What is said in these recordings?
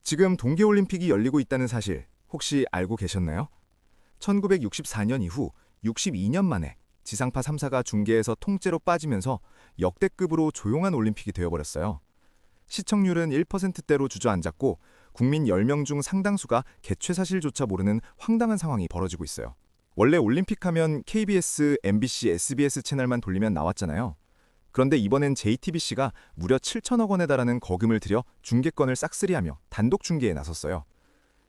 지금 동계올림픽이 열리고 있다는 사실 혹시 알고 계셨나요? 1964년 이후 62년 만에 지상파 3사가 중계에서 통째로 빠지면서 역대급으로 조용한 올림픽이 되어버렸어요. 시청률은 1%대로 주저앉았고 국민 10명 중 상당수가 개최 사실조차 모르는 황당한 상황이 벌어지고 있어요. 원래 올림픽 하면 KBS, MBC, SBS 채널만 돌리면 나왔잖아요. 그런데 이번엔 JTBC가 무려 7천억 원에 달하는 거금을 들여 중계권을 싹쓸이하며 단독 중계에 나섰어요.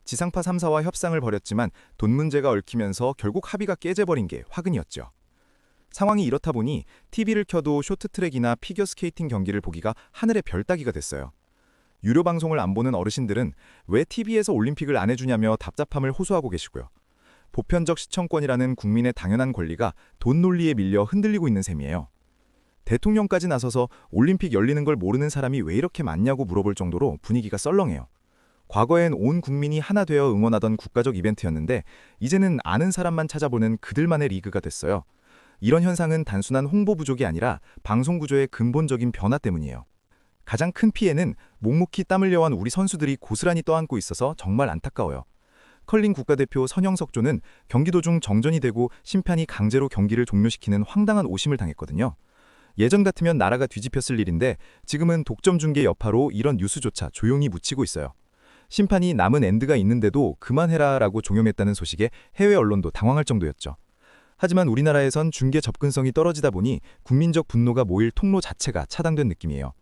지상파 3사와 협상을 벌였지만 돈 문제가 얽히면서 결국 합의가 깨져버린 게 화근이었죠. 상황이 이렇다 보니 TV를 켜도 쇼트트랙이나 피겨스케이팅 경기를 보기가 하늘의 별 따기가 됐어요. 유료 방송을 안 보는 어르신들은 왜 TV에서 올림픽을 안 해주냐며 답답함을 호소하고 계시고요. 보편적 시청권이라는 국민의 당연한 권리가 돈 논리에 밀려 흔들리고 있는 셈이에요. 대통령까지 나서서 올림픽 열리는 걸 모르는 사람이 왜 이렇게 많냐고 물어볼 정도로 분위기가 썰렁해요. 과거엔 온 국민이 하나 되어 응원하던 국가적 이벤트였는데 이제는 아는 사람만 찾아보는 그들만의 리그가 됐어요. 이런 현상은 단순한 홍보 부족이 아니라 방송 구조의 근본적인 변화 때문이에요. 가장 큰 피해는 묵묵히 땀 흘려온 우리 선수들이 고스란히 떠안고 있어서 정말 안타까워요. 컬링 국가대표 선영석조는 경기도 중 정전이 되고 심판이 강제로 경기를 종료시키는 황당한 오심을 당했거든요. 예전 같으면 나라가 뒤집혔을 일인데 지금은 독점 중계 여파로 이런 뉴스조차 조용히 묻히고 있어요. 심판이 남은 엔드가 있는데도 그만해라 라고 종용했다는 소식에 해외 언론도 당황할 정도였죠. 하지만 우리나라에선 중계 접근성이 떨어지다 보니 국민적 분노가 모일 통로 자체가 차단된 느낌이에요.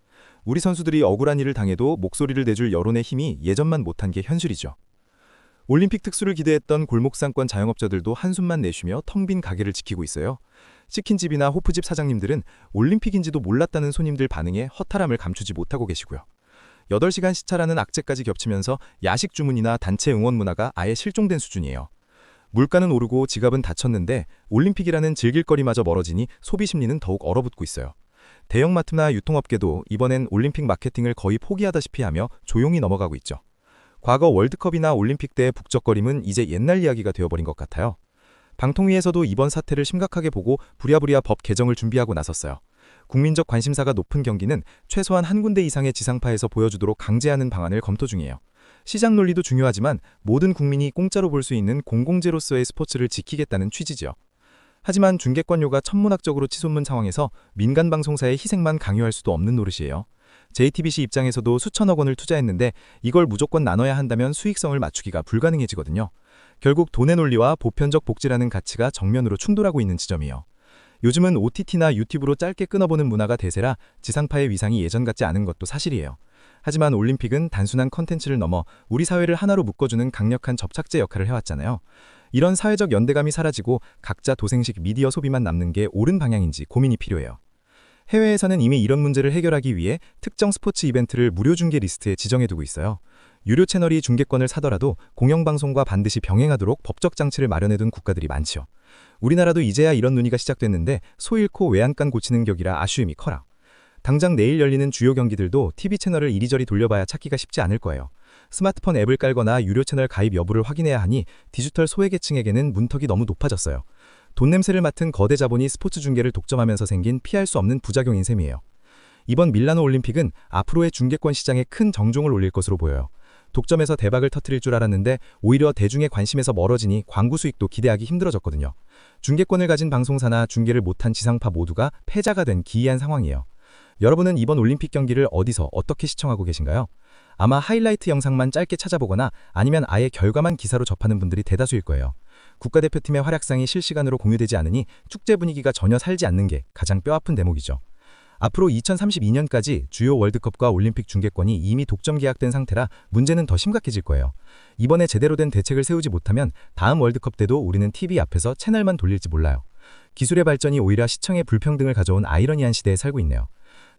우리 선수들이 억울한 일을 당해도 목소리를 내줄 여론의 힘이 예전만 못한 게 현실이죠. 올림픽 특수를 기대했던 골목상권 자영업자들도 한숨만 내쉬며 텅 빈 가게를 지키고 있어요. 치킨집이나 호프집 사장님들은 올림픽인지도 몰랐다는 손님들 반응에 허탈함을 감추지 못하고 계시고요. 8시간 시차라는 악재까지 겹치면서 야식 주문이나 단체 응원 문화가 아예 실종된 수준이에요. 물가는 오르고 지갑은 닫혔는데 올림픽이라는 즐길거리마저 멀어지니 소비 심리는 더욱 얼어붙고 있어요. 대형마트나 유통업계도 이번엔 올림픽 마케팅을 거의 포기하다시피 하며 조용히 넘어가고 있죠. 과거 월드컵이나 올림픽 때의 북적거림은 이제 옛날 이야기가 되어버린 것 같아요. 방통위에서도 이번 사태를 심각하게 보고 부랴부랴 법 개정을 준비하고 나섰어요. 국민적 관심사가 높은 경기는 최소한 한 군데 이상의 지상파에서 보여주도록 강제하는 방안을 검토 중이에요. 시장 논리도 중요하지만 모든 국민이 공짜로 볼 수 있는 공공재로서의 스포츠를 지키겠다는 취지죠. 하지만 중계권료가 천문학적으로 치솟는 상황에서 민간 방송사의 희생만 강요할 수도 없는 노릇이에요. JTBC 입장에서도 수천억 원을 투자했는데 이걸 무조건 나눠야 한다면 수익성을 맞추기가 불가능해지거든요. 결국 돈의 논리와 보편적 복지라는 가치가 정면으로 충돌하고 있는 지점이에요. 요즘은 OTT나 유튜브로 짧게 끊어보는 문화가 대세라 지상파의 위상이 예전 같지 않은 것도 사실이에요. 하지만 올림픽은 단순한 컨텐츠를 넘어 우리 사회를 하나로 묶어주는 강력한 접착제 역할을 해왔잖아요. 이런 사회적 연대감이 사라지고 각자 도생식 미디어 소비만 남는 게 옳은 방향인지 고민이 필요해요. 해외에서는 이미 이런 문제를 해결하기 위해 특정 스포츠 이벤트를 무료 중계 리스트에 지정해두고 있어요. 유료 채널이 중계권을 사더라도 공영방송과 반드시 병행하도록 법적 장치를 마련해둔 국가들이 많죠. 우리나라도 이제야 이런 논의가 시작됐는데 소 잃고 외양간 고치는 격이라 아쉬움이 커라. 당장 내일 열리는 주요 경기들도 TV 채널을 이리저리 돌려봐야 찾기가 쉽지 않을 거예요. 스마트폰 앱을 깔거나 유료 채널 가입 여부를 확인해야 하니 디지털 소외계층에게는 문턱이 너무 높아졌어요. 돈 냄새를 맡은 거대 자본이 스포츠 중계를 독점하면서 생긴 피할 수 없는 부작용인 셈이에요. 이번 밀라노 올림픽은 앞으로의 중계권 시장에 큰 정종을 올릴 것으로 보여요. 독점에서 대박을 터뜨릴 줄 알았는데 오히려 대중의 관심에서 멀어지니 광고 수익도 기대하기 힘들어졌거든요. 중계권을 가진 방송사나 중계를 못한 지상파 모두가 패자가 된 기이한 상황이에요. 여러분은 이번 올림픽 경기를 어디서 어떻게 시청하고 계신가요? 아마 하이라이트 영상만 짧게 찾아보거나 아니면 아예 결과만 기사로 접하는 분들이 대다수일 거예요. 국가대표팀의 활약상이 실시간으로 공유되지 않으니 축제 분위기가 전혀 살지 않는 게 가장 뼈아픈 대목이죠. 앞으로 2032년까지 주요 월드컵과 올림픽 중계권이 이미 독점 계약된 상태라 문제는 더 심각해질 거예요. 이번에 제대로 된 대책을 세우지 못하면 다음 월드컵 때도 우리는 TV 앞에서 채널만 돌릴지 몰라요. 기술의 발전이 오히려 시청의 불평등을 가져온 아이러니한 시대에 살고 있네요.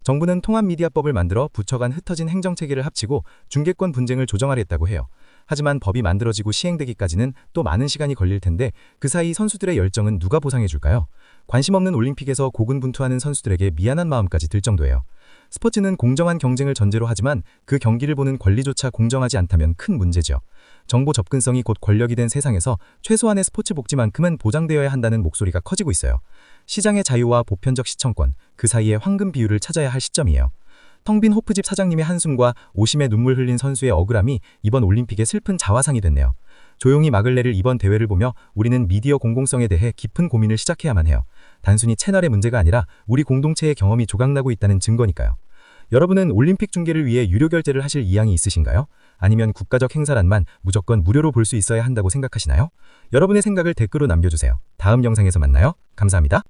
정부는 통합미디어법을 만들어 부처 간 흩어진 행정체계를 합치고 중계권 분쟁을 조정하겠다고 해요. 하지만 법이 만들어지고 시행되기까지는 또 많은 시간이 걸릴 텐데 그 사이 선수들의 열정은 누가 보상해 줄까요? 관심 없는 올림픽에서 고군분투하는 선수들에게 미안한 마음까지 들 정도예요. 스포츠는 공정한 경쟁을 전제로 하지만 그 경기를 보는 권리조차 공정하지 않다면 큰 문제죠. 정보 접근성이 곧 권력이 된 세상에서 최소한의 스포츠 복지만큼은 보장되어야 한다는 목소리가 커지고 있어요. 시장의 자유와 보편적 시청권, 그 사이의 황금 비율을 찾아야 할 시점이에요. 텅 빈 호프집 사장님의 한숨과 오심의 눈물 흘린 선수의 억울함이 이번 올림픽의 슬픈 자화상이 됐네요. 조용히 마글레를 이번 대회를 보며 우리는 미디어 공공성에 대해 깊은 고민을 시작해야만 해요. 단순히 채널의 문제가 아니라 우리 공동체의 경험이 조각나고 있다는 증거니까요. 여러분은 올림픽 중계를 위해 유료 결제를 하실 의향이 있으신가요? 아니면 국가적 행사란만 무조건 무료로 볼 수 있어야 한다고 생각하시나요? 여러분의 생각을 댓글로 남겨주세요. 다음 영상에서 만나요. 감사합니다.